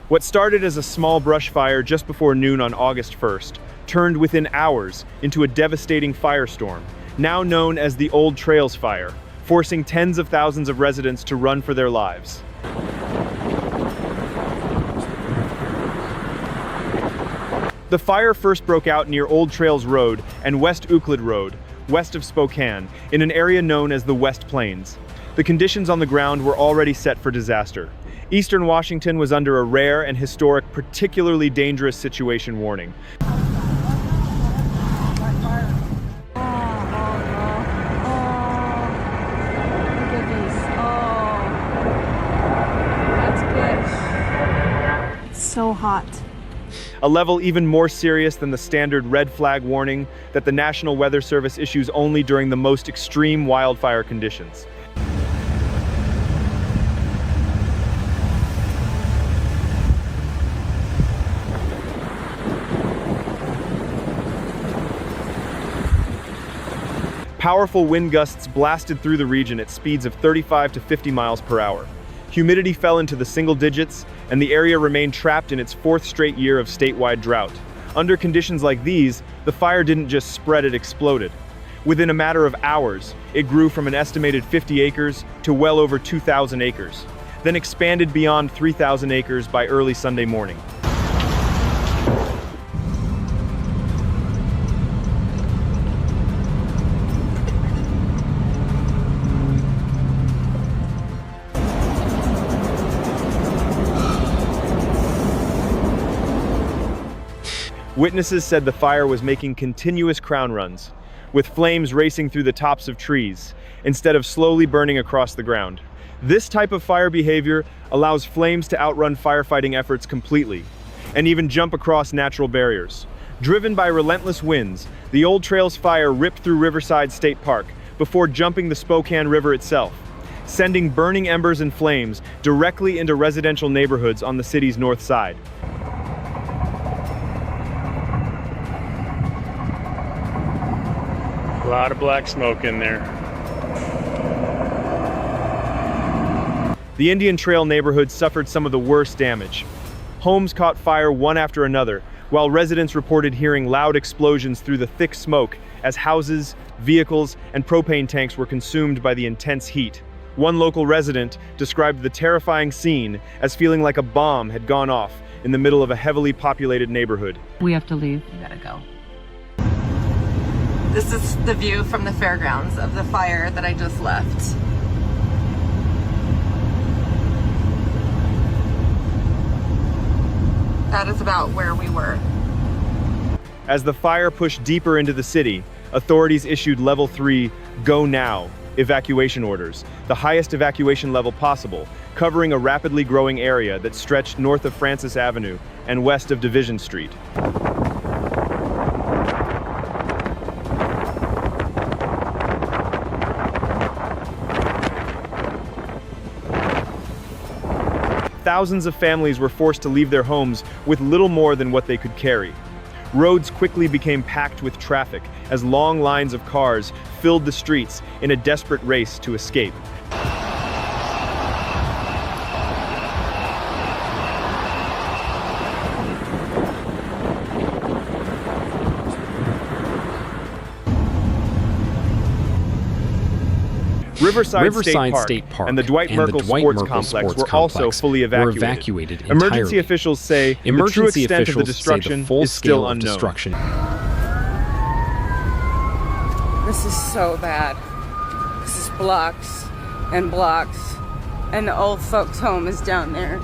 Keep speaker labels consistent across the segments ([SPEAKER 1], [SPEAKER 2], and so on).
[SPEAKER 1] What started as a small brush fire just before noon on August 1st turned within hours into a devastating firestorm, now known as the Old Trails Fire, forcing tens of thousands of residents to run for their lives. The fire first broke out near Old Trails Road and West Euclid Road, west of Spokane, in an area known as the West Plains. The conditions on the ground were already set for disaster. Eastern Washington was under a rare and historic, particularly dangerous situation warning.
[SPEAKER 2] So hot.
[SPEAKER 1] A level even more serious than the standard red flag warning that the National Weather Service issues only during the most extreme wildfire conditions. Powerful wind gusts blasted through the region at speeds of 35 to 50 miles per hour. Humidity fell into the single digits, and the area remained trapped in its fourth straight year of statewide drought. Under conditions like these, the fire didn't just spread, it exploded. Within a matter of hours, it grew from an estimated 50 acres to well over 2,000 acres, then expanded beyond 3,000 acres by early Sunday morning. Witnesses said the fire was making continuous crown runs, with flames racing through the tops of trees, instead of slowly burning across the ground. This type of fire behavior allows flames to outrun firefighting efforts completely, and even jump across natural barriers. Driven by relentless winds, the Old Trails Fire ripped through Riverside State Park before jumping the Spokane River itself, sending burning embers and flames directly into residential neighborhoods on the city's north side.
[SPEAKER 3] A lot of black smoke in there.
[SPEAKER 1] The Indian Trail neighborhood suffered some of the worst damage. Homes caught fire one after another, while residents reported hearing loud explosions through the thick smoke as houses, vehicles, and propane tanks were consumed by the intense heat. One local resident described the terrifying scene as feeling like a bomb had gone off in the middle of a heavily populated neighborhood.
[SPEAKER 2] We have to leave.
[SPEAKER 4] We gotta go. This is the view from the fairgrounds of the fire that I just left. That is about where we were.
[SPEAKER 1] As the fire pushed deeper into the city, authorities issued level 3 "Go Now" evacuation orders, the highest evacuation level possible, covering a rapidly growing area that stretched north of Francis Avenue and west of Division Street. Thousands of families were forced to leave their homes with little more than what they could carry. Roads quickly became packed with traffic as long lines of cars filled the streets in a desperate race to escape. Riverside State Park and the Dwight Merkle Sports Complex were also fully evacuated. Emergency officials say the true extent of the destruction is still unknown.
[SPEAKER 5] This is so bad. This is blocks and blocks, and the old folks' home is down there.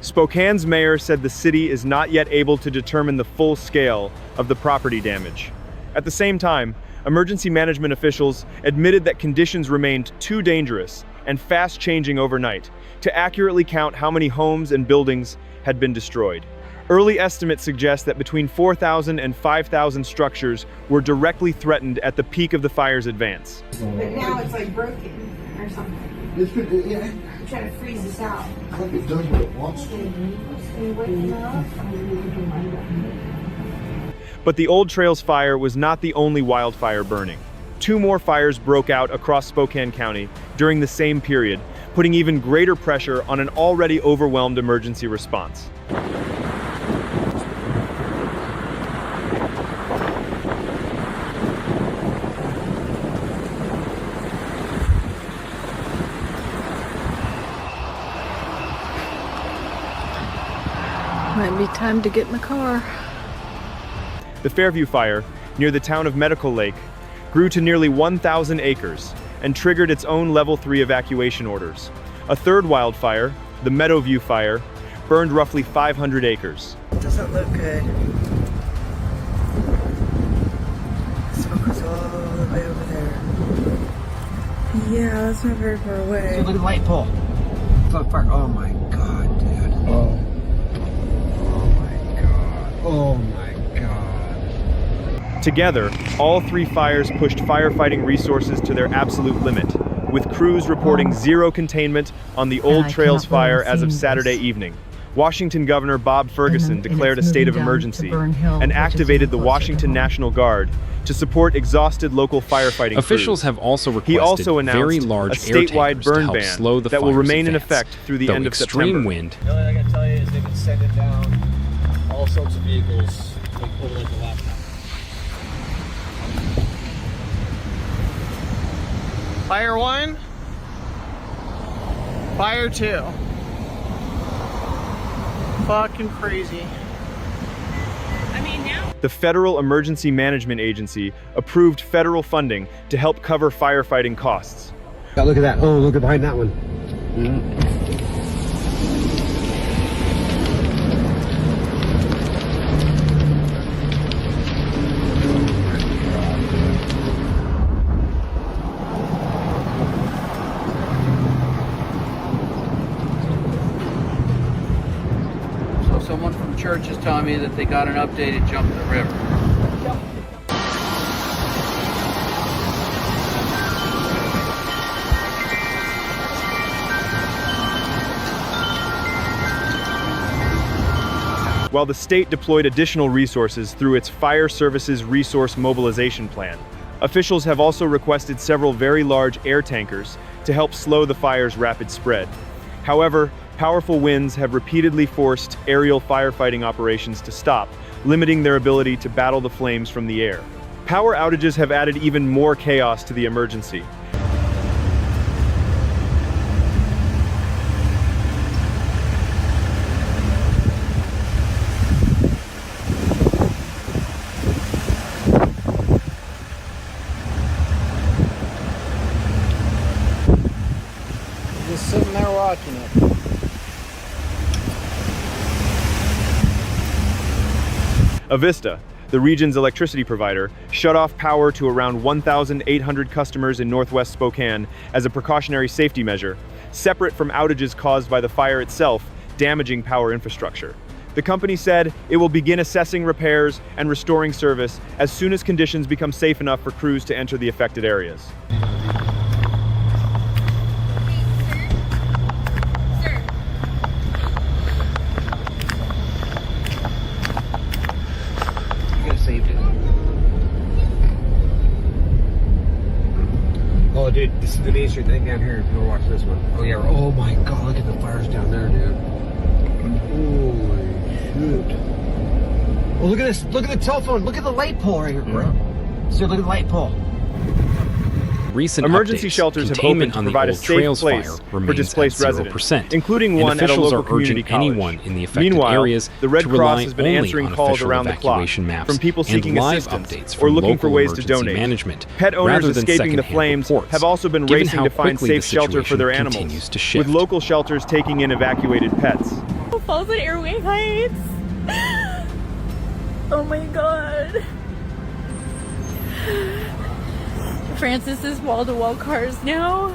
[SPEAKER 1] Spokane's mayor said the city is not yet able to determine the full scale of the property damage. At the same time, emergency management officials admitted that conditions remained too dangerous and fast-changing overnight to accurately count how many homes and buildings had been destroyed. Early estimates suggest that between 4,000 and 5,000 structures were directly threatened at the peak of the fire's advance.
[SPEAKER 6] But now it's like broken or something. This could, yeah,
[SPEAKER 7] I'm trying to freeze this out.
[SPEAKER 6] I think it does what it wants to.
[SPEAKER 1] But the Old Trails fire was not the only wildfire burning. 2 more fires broke out across Spokane County during the same period, putting even greater pressure on an already overwhelmed emergency response.
[SPEAKER 2] Might be time to get in the car.
[SPEAKER 1] The Fairview Fire, near the town of Medical Lake, grew to nearly 1,000 acres and triggered its own Level 3 evacuation orders. A third wildfire, the Meadowview Fire, burned roughly 500 acres.
[SPEAKER 5] Doesn't look good. Smoke goes all the way over there. Yeah, that's not very far away.
[SPEAKER 8] Look at the light pole. It's on fire. Oh my god, dude.
[SPEAKER 6] Oh.
[SPEAKER 8] Oh my god. Oh my god.
[SPEAKER 1] Together, all 3 fires pushed firefighting resources to their absolute limit, with crews reporting 0 containment on the Old Trails fire as of Saturday evening. Washington Governor Bob Ferguson declared a state of emergency and activated the Washington National Guard to support exhausted local firefighting
[SPEAKER 9] Officials
[SPEAKER 1] crews.
[SPEAKER 9] have also requested
[SPEAKER 1] He also announced
[SPEAKER 9] very large
[SPEAKER 1] a statewide
[SPEAKER 9] air tankers to
[SPEAKER 1] burn
[SPEAKER 9] help
[SPEAKER 1] ban
[SPEAKER 9] slow the
[SPEAKER 1] that will
[SPEAKER 9] fire's
[SPEAKER 1] remain in
[SPEAKER 9] advance.
[SPEAKER 1] effect through the
[SPEAKER 9] Though
[SPEAKER 1] end of
[SPEAKER 9] extreme
[SPEAKER 1] September.
[SPEAKER 9] wind.
[SPEAKER 8] The only thing I can tell you is they've been sending down all sorts of vehicles like over like the last time.
[SPEAKER 10] Fire 1, Fire 2. Fucking crazy.
[SPEAKER 1] The Federal Emergency Management Agency approved federal funding to help cover firefighting costs.
[SPEAKER 8] Oh, look at that. Oh, look at behind that one.
[SPEAKER 10] So someone from church is telling me that they got an updated jump in the river.
[SPEAKER 1] While the state deployed additional resources through its Fire Services Resource Mobilization Plan, officials have also requested several very large air tankers to help slow the fire's rapid spread. However, powerful winds have repeatedly forced aerial firefighting operations to stop, limiting their ability to battle the flames from the air. Power outages have added even more chaos to the emergency.
[SPEAKER 10] Just sitting there watching it.
[SPEAKER 1] Avista, the region's electricity provider, shut off power to around 1,800 customers in northwest Spokane as a precautionary safety measure, separate from outages caused by the fire itself, damaging power infrastructure. The company said it will begin assessing repairs and restoring service as soon as conditions become safe enough for crews to enter the affected areas.
[SPEAKER 8] Oh, dude, this is the main street thing down here. Go watch this one. Oh, yeah. Oh, my God. Look at the fires down there, dude. Holy shoot. Oh, look at this. Look at the telephone. Look at the light pole right here, bro. So look at the light pole.
[SPEAKER 9] Recent
[SPEAKER 1] Emergency
[SPEAKER 9] updates,
[SPEAKER 1] shelters have
[SPEAKER 9] containment
[SPEAKER 1] opened to
[SPEAKER 9] on the
[SPEAKER 1] provide a
[SPEAKER 9] Old
[SPEAKER 1] safe
[SPEAKER 9] Trails
[SPEAKER 1] place
[SPEAKER 9] fire
[SPEAKER 1] for
[SPEAKER 9] remains
[SPEAKER 1] displaced
[SPEAKER 9] at
[SPEAKER 1] residents,
[SPEAKER 9] 0%,
[SPEAKER 1] including
[SPEAKER 9] and
[SPEAKER 1] one at a
[SPEAKER 9] officials
[SPEAKER 1] local
[SPEAKER 9] are urging
[SPEAKER 1] community college.
[SPEAKER 9] anyone in the affected
[SPEAKER 1] Meanwhile,
[SPEAKER 9] areas
[SPEAKER 1] the Red
[SPEAKER 9] to
[SPEAKER 1] Cross
[SPEAKER 9] rely
[SPEAKER 1] has been
[SPEAKER 9] only
[SPEAKER 1] answering
[SPEAKER 9] on
[SPEAKER 1] calls
[SPEAKER 9] official
[SPEAKER 1] around the clock
[SPEAKER 9] evacuation maps
[SPEAKER 1] from people seeking
[SPEAKER 9] and live
[SPEAKER 1] assistance
[SPEAKER 9] updates
[SPEAKER 1] or
[SPEAKER 9] from
[SPEAKER 1] looking for
[SPEAKER 9] local
[SPEAKER 1] ways to
[SPEAKER 9] emergency
[SPEAKER 1] donate.
[SPEAKER 9] management,
[SPEAKER 1] Pet owners
[SPEAKER 9] rather than
[SPEAKER 1] escaping the
[SPEAKER 9] secondhand
[SPEAKER 1] flames
[SPEAKER 9] reports,
[SPEAKER 1] have also been
[SPEAKER 9] given
[SPEAKER 1] racing
[SPEAKER 9] how
[SPEAKER 1] to find
[SPEAKER 9] quickly the
[SPEAKER 1] safe shelter for their
[SPEAKER 9] situation
[SPEAKER 1] animals,
[SPEAKER 9] continues to shift.
[SPEAKER 1] with local shelters taking in evacuated pets.
[SPEAKER 7] Falls at Airway Heights. Oh my god. Francis is wall-to-wall cars now.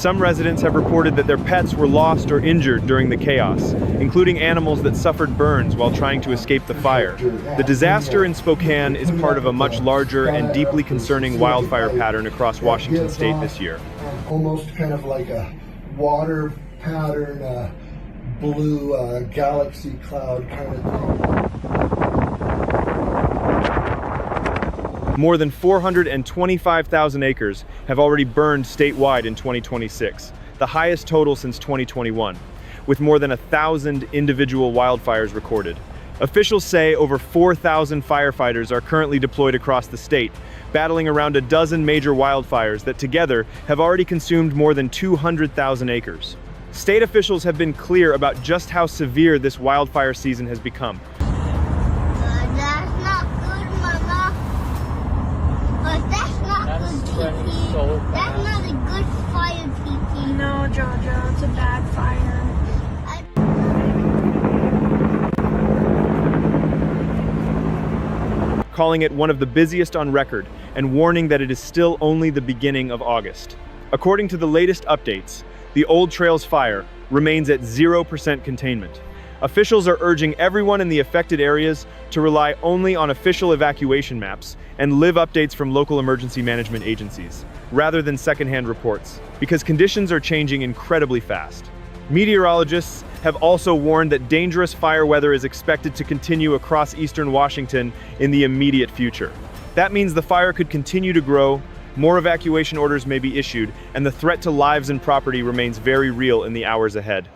[SPEAKER 1] Some residents have reported that their pets were lost or injured during the chaos, including animals that suffered burns while trying to escape the fire. The disaster in Spokane is part of a much larger and deeply concerning wildfire pattern across Washington state this year.
[SPEAKER 6] Almost kind of like a water pattern, blue galaxy cloud kind of thing.
[SPEAKER 1] More than 425,000 acres have already burned statewide in 2026, the highest total since 2021, with more than 1,000 individual wildfires recorded. Officials say over 4,000 firefighters are currently deployed across the state, battling around a dozen major wildfires that together have already consumed more than 200,000 acres. State officials have been clear about just how severe this wildfire season has become.
[SPEAKER 11] That's not good, Mama. But that's not good, Kiki. That's not a good fire, Kiki.
[SPEAKER 7] No, Jojo, it's a bad fire.
[SPEAKER 1] Calling it one of the busiest on record and warning that it is still only the beginning of August. According to the latest updates, the Old Trails fire remains at 0% containment. Officials are urging everyone in the affected areas to rely only on official evacuation maps and live updates from local emergency management agencies, rather than secondhand reports, because conditions are changing incredibly fast. Meteorologists have also warned that dangerous fire weather is expected to continue across eastern Washington in the immediate future. That means the fire could continue to grow, more evacuation orders may be issued, and the threat to lives and property remains very real in the hours ahead.